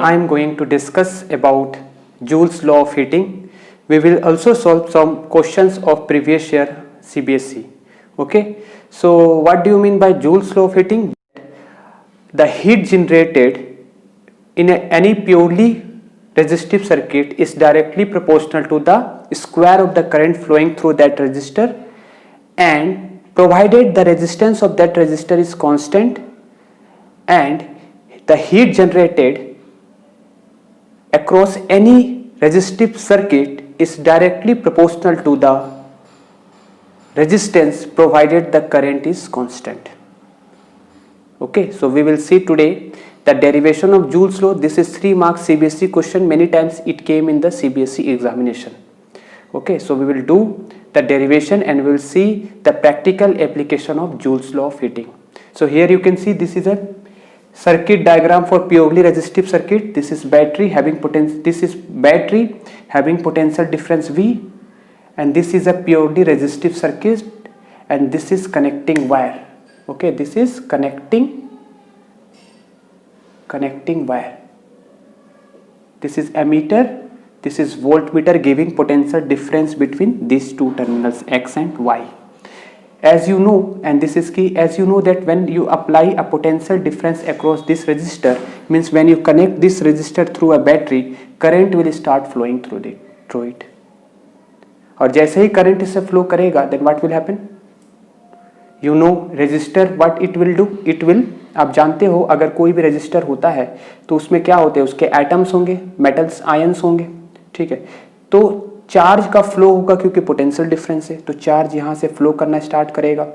I am going to discuss about Joule's law of heating. We will also solve some questions of previous year CBSE. Okay, so what do you mean by Joule's law of heating? The heat generated in any purely resistive circuit is directly proportional to the square of the current flowing through that resistor, and provided the resistance of that resistor is constant and the heat generated across any resistive circuit is directly proportional to the resistance provided the current is constant. Okay, so we will see today the derivation of Joule's law. This is 3 marks CBSE question. Many times it came in the CBSE examination. Okay, so we will do the derivation and we will see the practical application of Joule's law of heating. So here you can see this is a circuit diagram for purely resistive circuit. This is battery having potential. This is battery having potential difference V, and this is a purely resistive circuit, and this is connecting wire. Okay, this is connecting wire. This is ammeter. This is voltmeter giving potential difference between these two terminals X and Y. As you know, and this is key, as you know that when you apply a potential difference across this resistor, means when you connect this resistor through a battery, current will start flowing through it. और जैसे ही current इससे flow करेगा, then what will happen? You know resistor what it will do? It will, आप जानते हो अगर कोई भी resistor होता है तो उसमें क्या होते हैं, उसके atoms होंगे, metals, ions होंगे, ठीक है. तो चार्ज का फ्लो होगा क्योंकि पोटेंशियल डिफरेंस है, तो चार्ज यहाँ से फ्लो करना स्टार्ट करेगा.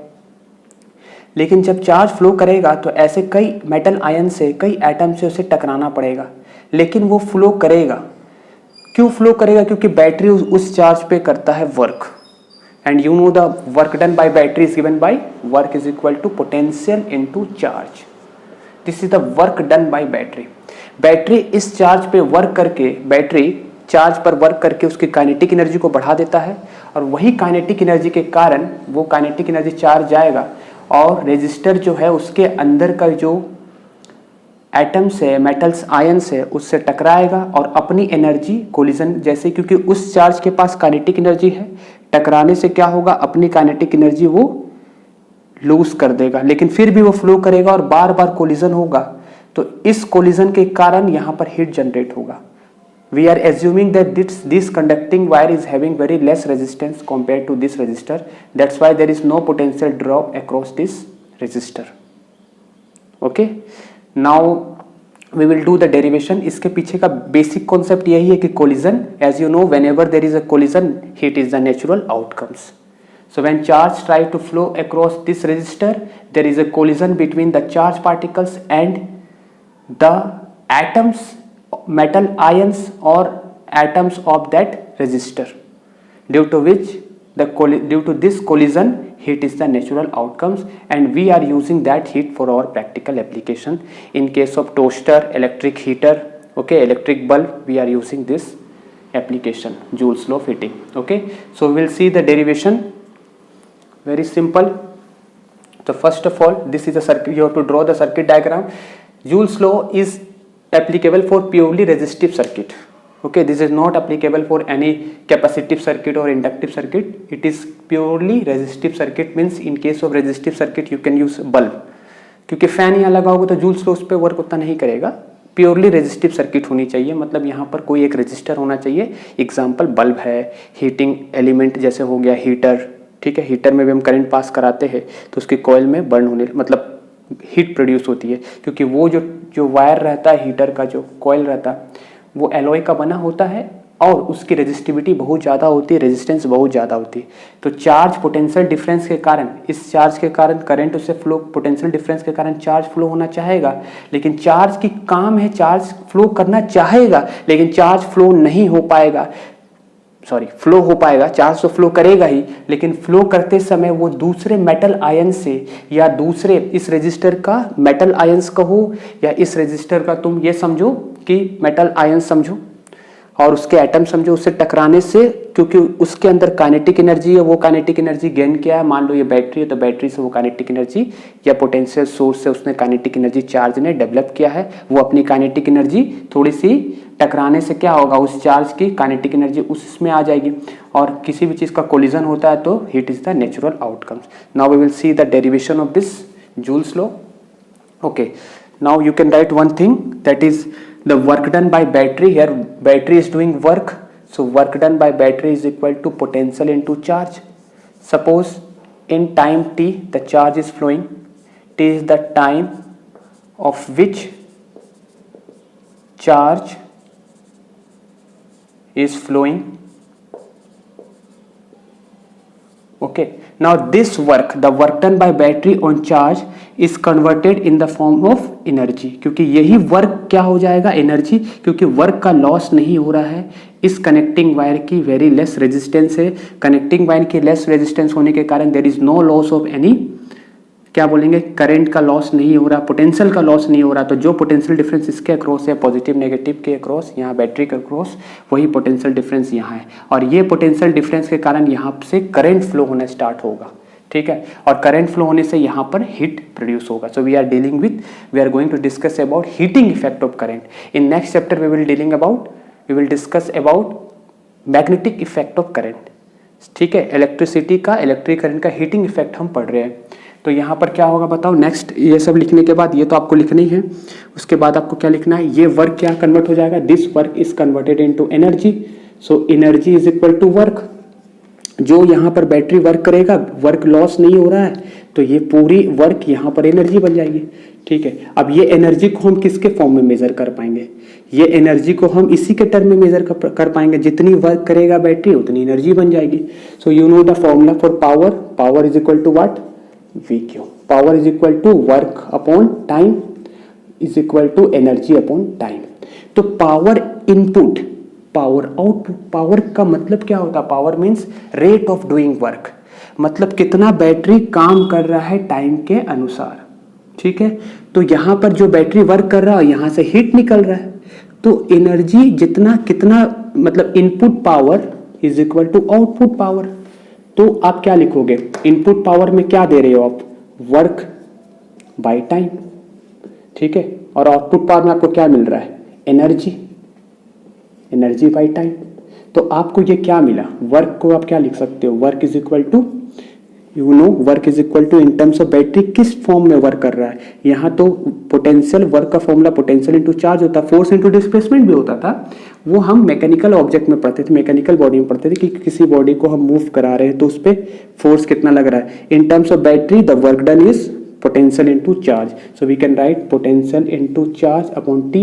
लेकिन जब चार्ज फ्लो करेगा तो ऐसे कई मेटल आयन से, कई एटम से उसे टकराना पड़ेगा, लेकिन वो फ्लो करेगा. क्यों फ्लो करेगा? क्योंकि बैटरी उस चार्ज पे करता है work, and you know the work done by battery is given by work is equal to potential into charge. This is the work done by battery. Battery इस charge पे work करके, battery charge पर work करके उसकी kinetic energy को बढ़ा देता है, और वही काइनेटिक एनर्जी के कारण वो काइनेटिक एनर्जी चार्ज जाएगा और रेजिस्टर जो है उसके अंदर का जो एटम्स है, मेटल्स, आयंस है, उससे टकराएगा और अपनी एनर्जी कोलिजन जैसे, क्योंकि उस चार्ज के पास काइनेटिक एनर्जी है, टकराने से क्या होगा, अपनी काइनेटिक एनर्जी वो लूज कर देगा, लेकिन फिर भी वो फ्लो करेगा और बार बार कोलिजन होगा. तो इस कोलिजन के कारण यहाँ पर हीट जनरेट होगा. We are assuming that this conducting wire is having very less resistance compared to this resistor. That's why there is no potential drop across this resistor. Okay. Now we will do the derivation. इसके पीछे का basic concept यही है कि collision, as you know, whenever there is a collision, heat is the natural outcomes. So when charge try to flow across this resistor, there is a collision between the charge particles and the atoms, metal ions or atoms of that resistor, due to which due to this collision heat is the natural outcomes, and we are using that heat for our practical application. In case of toaster, electric heater, okay, electric bulb, we are using this application, Joule's law of heating. Okay, so we will see the derivation. Very simple. So first of all, this is a circuit. You have to draw the circuit diagram. Joule's law is applicable for purely resistive circuit. Okay, this is not applicable for any capacitive circuit or inductive circuit. It is purely resistive circuit. Means in case of resistive circuit you can use bulb, क्योंकि fan यहाँ लगा होगा तो joules law उस पर work उतना नहीं करेगा. प्योरली रेजिस्टिव सर्किट होनी चाहिए, मतलब यहाँ पर कोई एक रजिस्टर होना चाहिए. एग्जाम्पल बल्ब है, हीटिंग एलिमेंट जैसे हो गया हीटर, ठीक है. हीटर में भी हम करंट पास कराते हैं तो उसकी कॉइल में बर्न होने, मतलब हीट प्रोड्यूस होती है, क्योंकि वो जो वायर रहता है, हीटर का जो कॉइल रहता है, वो एलॉय का बना होता है और उसकी रेजिस्टिविटी बहुत ज़्यादा होती है, रेजिस्टेंस बहुत ज़्यादा होती है. तो चार्ज पोटेंशियल डिफरेंस के कारण, इस चार्ज के कारण करंट उससे फ्लो, पोटेंशियल डिफरेंस के कारण चार्ज फ्लो होना चाहेगा, लेकिन चार्ज की काम है, चार्ज फ्लो करना चाहेगा लेकिन चार्ज फ्लो नहीं हो पाएगा. सॉरी, फ्लो हो पाएगा, चार्ज तो फ्लो करेगा ही, लेकिन फ्लो करते समय वो दूसरे मेटल आयन से, या दूसरे इस रेजिस्टर का मेटल आयंस कहो या इस रेजिस्टर का तुम ये समझो कि मेटल आयन समझो, और उसके एटम समझो उससे टकराने से, क्योंकि उसके अंदर काइनेटिक एनर्जी है, वो काइनेटिक एनर्जी गेन किया है। मान लो ये बैटरी है तो बैटरी से वो काइनेटिक एनर्जी या पोटेंशियल सोर्स से उसने काइनेटिक एनर्जी चार्ज ने डेवलप किया है, वो अपनी काइनेटिक एनर्जी थोड़ी सी टकराने से क्या होगा, उस चार्ज की काइनेटिक एनर्जी उसमें आ जाएगी। और किसी भी चीज का कोलिजन होता है तो heat is the natural outcomes. Now we will see the derivation of this Joule's law. Okay, now you can write one thing, that is the work done by battery. Here battery is doing work, so work done by battery is equal to potential into charge. Suppose in time t the charge is flowing, t is the time of which charge is flowing. Okay, now this work, the work done by battery on charge is converted in the form of energy, क्योंकि यही work क्या हो जाएगा, energy, क्योंकि work का loss नहीं हो रहा है। इस कनेक्टिंग वायर की वेरी लेस रेजिस्टेंस है, कनेक्टिंग वायर की लेस रेजिस्टेंस होने के कारण there is no loss of any, क्या बोलेंगे, करंट का लॉस नहीं हो रहा, पोटेंशियल का लॉस नहीं हो रहा। तो जो पोटेंशियल डिफरेंस इसके अक्रॉस है, पॉजिटिव नेगेटिव के अक्रॉस, यहाँ बैटरी के अक्रॉस, वही पोटेंशियल डिफरेंस यहाँ है। और ये पोटेंशियल डिफरेंस के कारण यहाँ से करंट फ्लो होना स्टार्ट होगा, ठीक है। और करंट फ्लो होने से यहाँ पर हीट प्रोड्यूस होगा। So we are dealing with, we are going to discuss about heating effect of current. In next chapter we will discuss about magnetic effect of current, ठीक है। इलेक्ट्रिसिटी का, electric current का heating effect हम पढ़ रहे हैं। तो यहाँ पर क्या होगा बताओ, नेक्स्ट ये सब लिखने के बाद, ये तो आपको लिखना ही है, उसके बाद आपको क्या लिखना है, ये वर्क क्या कन्वर्ट हो जाएगा, this work is converted into energy. So energy is equal to work. जो यहाँ पर बैटरी वर्क करेगा, वर्क लॉस नहीं हो रहा है, तो ये पूरी वर्क यहाँ पर एनर्जी बन जाएगी, ठीक है। अब ये एनर्जी को हम किसके फॉर्म में मेजर कर पाएंगे, ये एनर्जी को हम इसी के टर्म में मेजर कर पाएंगे, जितनी वर्क करेगा बैटरी उतनी एनर्जी बन जाएगी। So you know the formula for power, power is equal to what, VQ, power is equal to work upon time is equal to energy upon time. तो power input, power output, power का मतलब क्या होता है, power means rate of doing work, मतलब कितना battery काम कर रहा है टाइम के अनुसार, ठीक है। तो यहाँ पर जो बैटरी वर्क कर रहा है, यहाँ से हीट निकल रहा है, तो एनर्जी जितना कितना, मतलब input power is equal to output power. तो आप क्या लिखोगे, इनपुट पावर में क्या दे रहे हो आप, वर्क बाय टाइम, ठीक है। और आउटपुट पावर में आपको क्या मिल रहा है, एनर्जी, एनर्जी बाय टाइम। तो आपको ये क्या मिला, वर्क को आप क्या लिख सकते हो, work is equal to, you know work is equal to in terms of battery किस फॉर्म में वर्क कर रहा है। यहाँ तो पोटेंशियल, वर्क का फॉर्मूला पोटेंशियल इंटू चार्ज होता, फोर्स इंटू डिस्प्लेसमेंट भी होता था, वो हम मैकेनिकल ऑब्जेक्ट में पढ़ते थे, मैकेनिकल बॉडी में पढ़ते थे कि किसी बॉडी को हम मूव करा रहे हैं तो उस पर फोर्स कितना लग रहा है। In terms of battery the work done is potential into charge, so we can write potential into charge upon T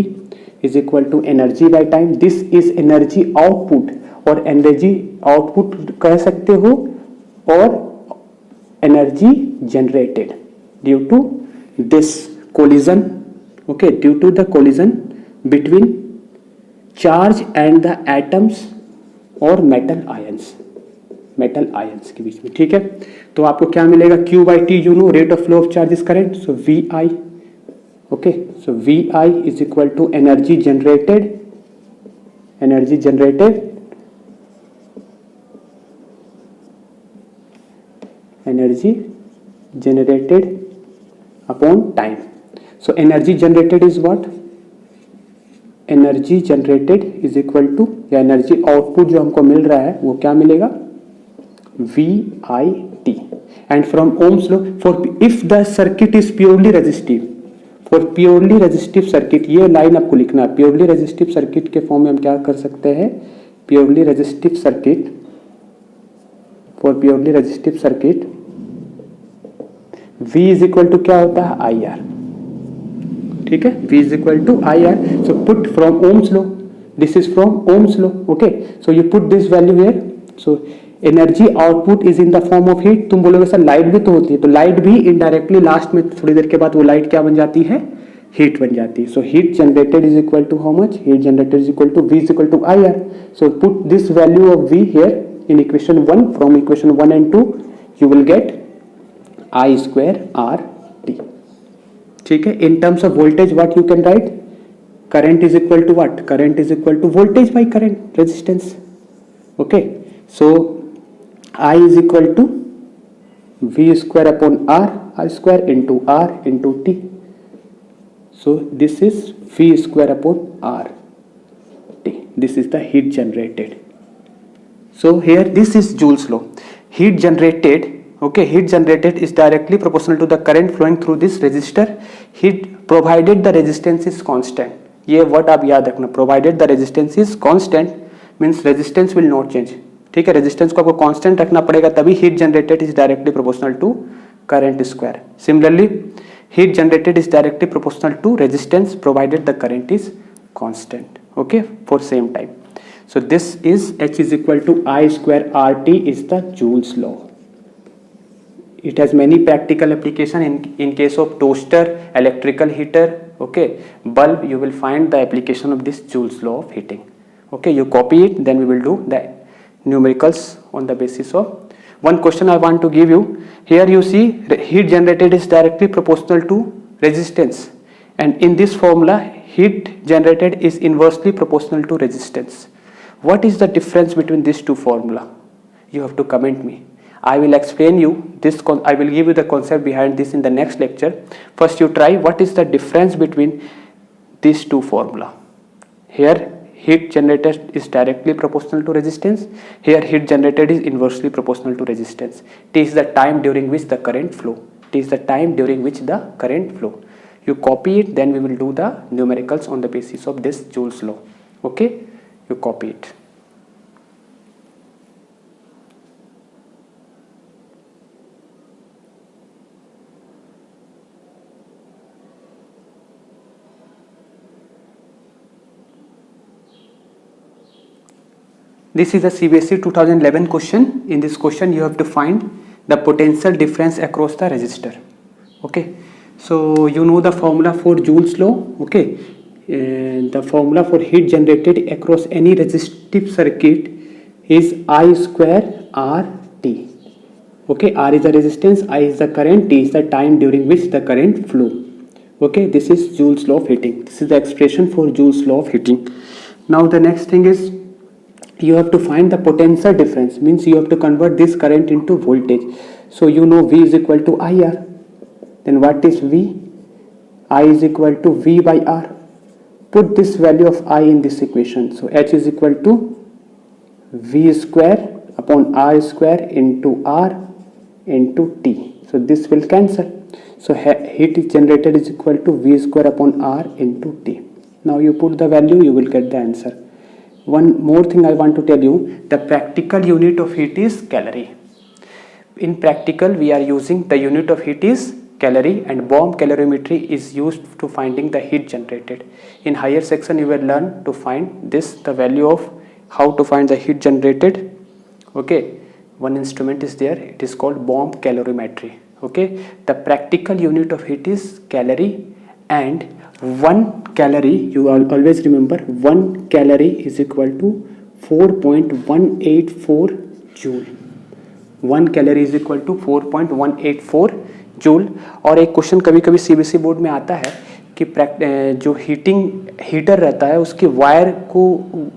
is equal to energy by time. This is energy output, और energy output कह सकते हो, और energy generated due to this collision, okay, due to the collision between charge and the atoms और metal ions के बीच में, ठीक है। तो आपको क्या मिलेगा, Q by T, you know rate of flow of charge is current, so VI, okay, so VI is equal to energy generated upon time. So energy generated is what, energy generated is equal to, या energy output जो हमको मिल रहा है वो क्या मिलेगा, VIT. And from Ohm's law, for if the circuit is purely resistive, for purely resistive circuit, ये line आपको लिखना है, purely resistive circuit के फॉर्म में हम क्या कर सकते हैं, purely resistive circuit, for purely resistive circuit V is equal to क्या होता है, IR, ठीक है। V is equal to IR, so put from Ohm's law, this is from Ohm's law, okay. So you put this value here, so energy output is in the form of heat. तुम बोलोगे sir light भी तो होती है, तो light भी indirectly last में थोड़ी देर के बाद वो लाइट क्या बन जाती है, हीट बन जाती है। So heat generated is equal to how much, heat generated is equal to V is equal to IR। So put this value of V here in equation 1, from equation 1 and 2 you will get I square RT, ठीक है। In terms of voltage what you can write, current is equal to what? Current is equal to voltage by current resistance. Okay, so I is equal to V square upon R square into R into T. So this is V square upon R T. This is the heat generated. So here this is Joule's law. Heat generated, okay, heat generated is directly proportional to the current flowing through this resistor. Heat provided the resistance is constant. ये word आप याद रखना, provided the resistance is constant means resistance will not change. ठीक है, resistance को आपको constant रखना पड़ेगा, तभी heat generated is directly proportional to current square. Similarly heat generated is directly proportional to resistance provided the current is constant. Okay, for same time. So this is H is equal to I square RT is the Joule's law. It has many practical application in case of toaster, electrical heater, okay, bulb. You will find the application of this Joule's law of heating. Okay, you copy it, then we will do the numericals on the basis of one question I want to give you. Here you see heat generated is directly proportional to resistance, and in this formula heat generated is inversely proportional to resistance. What is the difference between these two formula? You have to comment me. I will explain you this. I will give you the concept behind this in the next lecture. First, you try what is the difference between these two formula. Here, heat generated is directly proportional to resistance. Here, heat generated is inversely proportional to resistance. T is the time during which the current flow. T is the time during which the current flow. You copy it, then we will do the numericals on the basis of this Joule's law. Okay. You copy it. This is a CBSE 2011 question. In this question you have to find the potential difference across the resistor. Okay, so you know the formula for Joule's law. Okay, the formula for heat generated across any resistive circuit is I square RT. Okay, R is the resistance, I is the current, T is the time during which the current flow. Okay, this is Joule's law of heating. This is the expression for Joule's law of heating. Now the next thing is you have to find the potential difference, means you have to convert this current into voltage. So you know V is equal to IR. Then what is V? I is equal to V by R. Put this value of I in this equation. So H is equal to V square upon R square into R into T. So this will cancel. So heat is generated is equal to V square upon R into T. Now you put the value, you will get the answer. One more thing I want to tell you, the practical unit of heat is calorie. In practical we are using the unit of heat is calorie, and bomb calorimetry is used to finding the heat generated. In higher section you will learn to find this, the value of how to find the heat generated. Okay, one instrument is there, it is called bomb calorimetry. Okay, the practical unit of heat is calorie, and 1 calorie, you always remember, 1 calorie is equal to 4.184 joule. 1 calorie is equal to 4.184 joule. और एक question कभी कभी CBSE board में आता है कि जो heater रहता है उसकी वायर को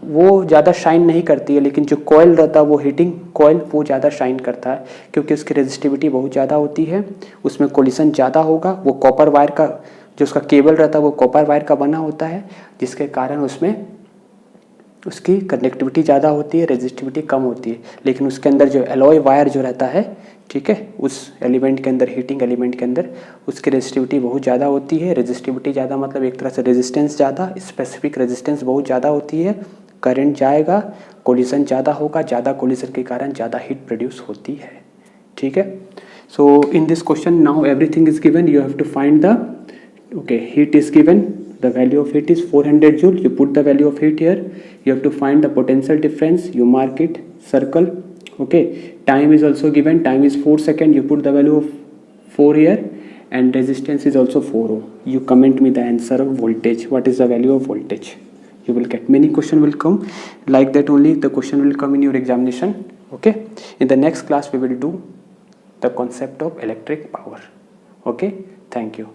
वो ज़्यादा शाइन नहीं करती है, लेकिन जो कॉयल रहता है वो हीटिंग कॉयल वो ज़्यादा शाइन करता है, क्योंकि उसकी रेजिस्टिविटी बहुत ज़्यादा होती है, उसमें कोलिशन ज़्यादा होगा. वो कॉपर वायर का जो उसका केबल रहता है वो कॉपर वायर का बना होता है, जिसके कारण उसमें उसकी कंडक्टिविटी ज़्यादा होती है, रेजिस्टिविटी कम होती है. लेकिन उसके अंदर जो एलॉय वायर जो रहता है, ठीक है, उस एलिमेंट के अंदर, हीटिंग एलिमेंट के अंदर उसकी रेजिस्टिविटी बहुत ज़्यादा होती है. रेजिस्टिविटी ज़्यादा मतलब एक तरह से रेजिस्टेंस ज़्यादा, स्पेसिफिक रेजिस्टेंस बहुत ज़्यादा होती है. करंट जाएगा, कोलिशन ज़्यादा होगा, ज़्यादा कोलिशन के कारण ज़्यादा हीट प्रोड्यूस होती है. ठीक है. So in this question now everything is given, you have to find the heat is given, the value of heat is 400 joule. You put the value of heat here, you have to find the potential difference, you mark it, circle. Okay, time is also given, time is 4 seconds, you put the value of 4 here, and resistance is also 4 ohm. You comment me the answer of voltage, what is the value of voltage. You will get many question will come like that, only the question will come in your examination. Okay, in the next class we will do the concept of electric power. Okay, thank you.